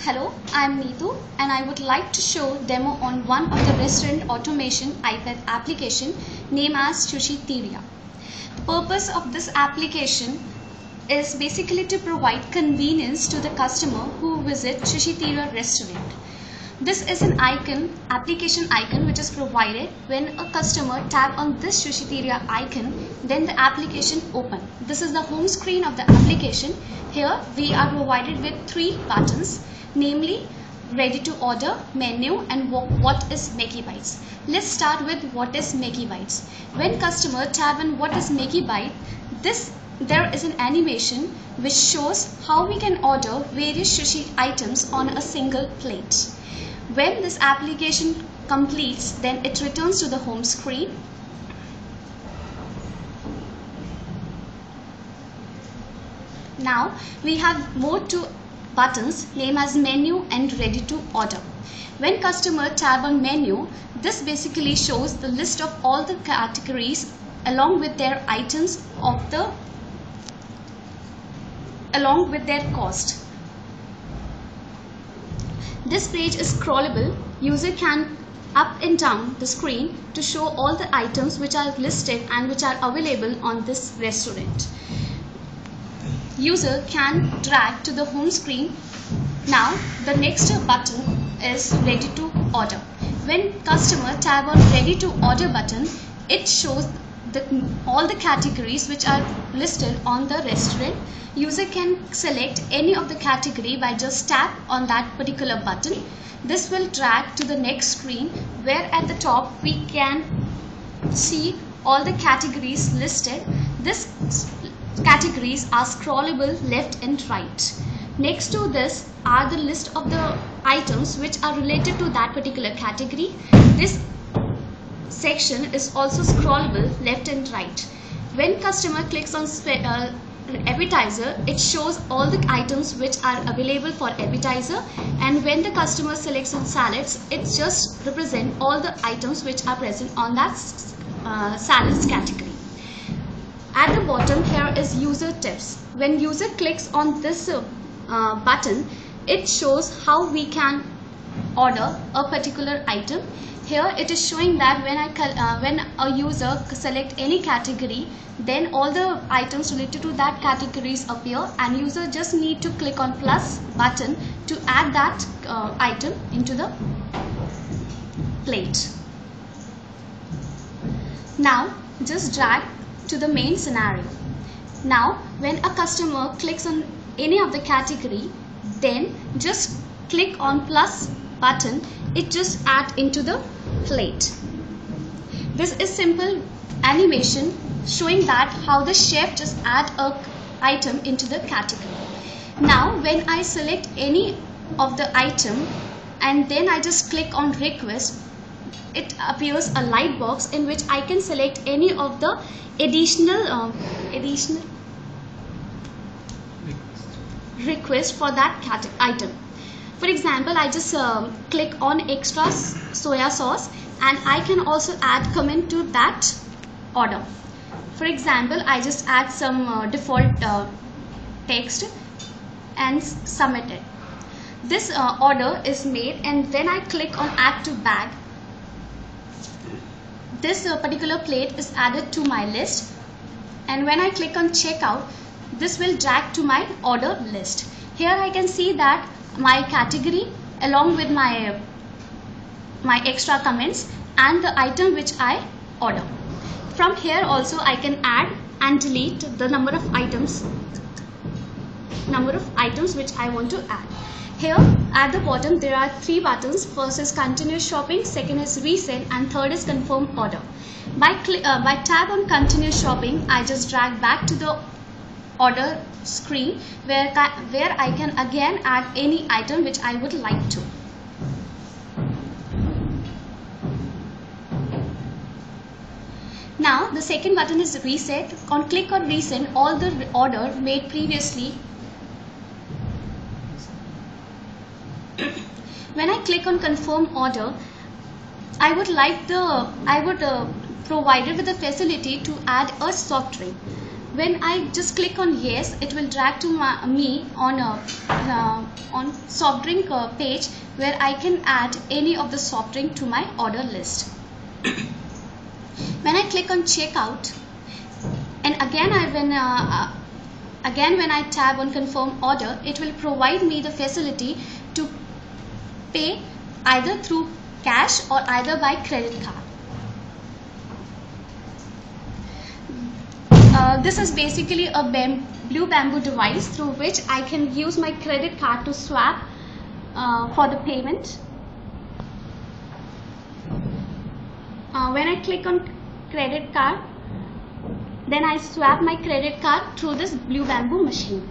Hello, I am Neetu and I would like to show demo on one of the restaurant automation iPad application named as Sushiteria. The purpose of this application is basically to provide convenience to the customer who visit Sushiteria restaurant. This is an application icon which is provided when a customer tap on this Sushiteria icon, then the application open. This is the home screen of the application. Here we are provided with three buttons, namely ready to order, menu and what is Makey Bites. Let's start with what is Makey Bites. When customer tap on what is Makey Bite, there is an animation which shows how we can order various sushi items on a single plate. When this application completes, then it returns to the home screen. Now we have more two buttons named as menu and ready to order. When customer tab on menu, this basically shows the list of all the categories along with their items along with their cost. This page is scrollable. User can up and down the screen to show all the items which are listed and which are available on this restaurant. User can drag to the home screen. Now the next button is ready to order. When customer tab on ready to order button, it shows all the categories which are listed on the restaurant. User can select any of the category by just tap on that particular button. This will drag to the next screen where at the top we can see all the categories listed. These categories are scrollable left and right. Next to this are the list of the items which are related to that particular category. This section is also scrollable left and right. When customer clicks on appetizer, it shows all the items which are available for appetizer, and when the customer selects on salads, it just represents all the items which are present on that salads category. At the bottom here is user tips. When user clicks on this button, it shows how we can order a particular item. Here it is showing that when a user select any category, then all the items related to that categories appear, and user just need to click on plus button to add that item into the plate. Now just drag to the main scenario. Now when a customer clicks on any of the category, then just click on plus button, it just add into the plate. This is simple animation showing that how the chef just add a item into the category. Now when I select any of the item and then I just click on request, it appears a light box in which I can select any of the additional request for that item. For example, I just click on extra soya sauce and I can also add comment to that order. For example, I just add some default text and submit it. This order is made, and when I click on add to bag, this particular plate is added to my list, and when I click on checkout, this will drag to my order list. Here I can see that my category along with my extra comments and the item which I order. From here also I can add and delete the number of items which I want to add. Here at the bottom there are three buttons. First is continue shopping, second is reset, and third is confirm order. By tap on continue shopping, I just drag back to the order screen where I can again add any item which I would like to. Now the second button is reset. On click on reset, all the order made previously. When I click on confirm order, I would provided with the facility to add a soft drink. when I just click on yes, it will drag to me on soft drink page where I can add any of the soft drink to my order list. When I click on checkout, and again when I tab on confirm order, it will provide me the facility to pay either through cash or either by credit card. This is basically a Blue Bamboo device through which I can use my credit card to swap for the payment. When I click on credit card, then I swap my credit card through this Blue Bamboo machine.